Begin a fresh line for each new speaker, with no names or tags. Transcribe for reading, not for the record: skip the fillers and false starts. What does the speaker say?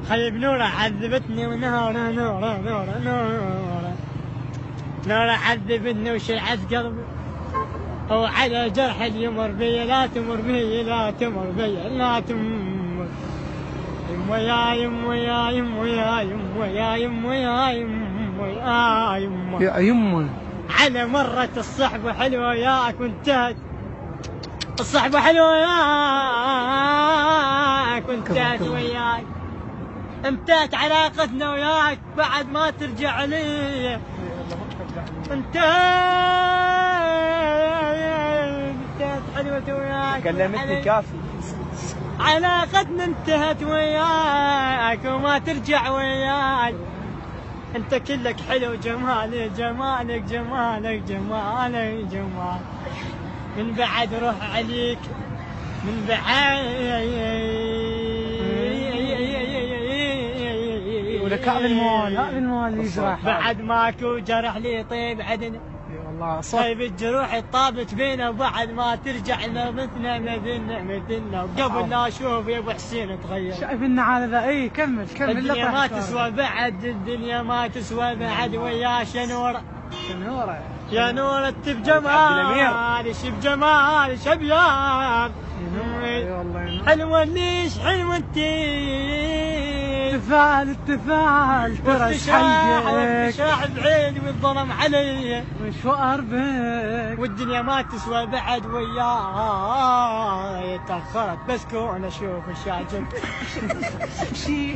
خيب نورة عذبتني ونورة نورة نورة نورة نورة عذبتني وشلعت قلبي وعلى جرح اللي يمر بي لا تمر بي لا تمر بي لا تمر يمه يا يمه يا يمه يا يمه يا يمه يا يمه يا يمه
يا يمه
على مرة الصحبة حلوة وياك وانتهت الصحبة حلوة وياك وانتهت وياك انتهت علاقتنا وياك بعد ما ترجع لي انتهت حلوة وياك
كلمتني كافي
علاقتنا انتهت وياك وما ترجع وياك انت كلك حلو جمالك جمالك جمالك جمالك جمال من بعد روح عليك من بعد
ولا كعب الموال يجرح
بعد ماكو جرح لي طيب عدنا
والله صح
طيب الجروح الطابت بينا وبعد ما ترجع لمثلنا مثلنا وقبل لا اشوف يا ابو حسين تغير
شايف النعال ذا اي كمل
الدنيا ما تسوى بعد الدنيا ما تسوى بعد وياش يا نورة يا نورة بجمالش بجمالش ابيض حلوة ليش حلوة
التفاعل ترى
حلقك شاح بعيني والظلم علي
مشوار بك
والدنيا ما تسوى بعد وياي تأخرت بس كون اشوف الشاجر
شي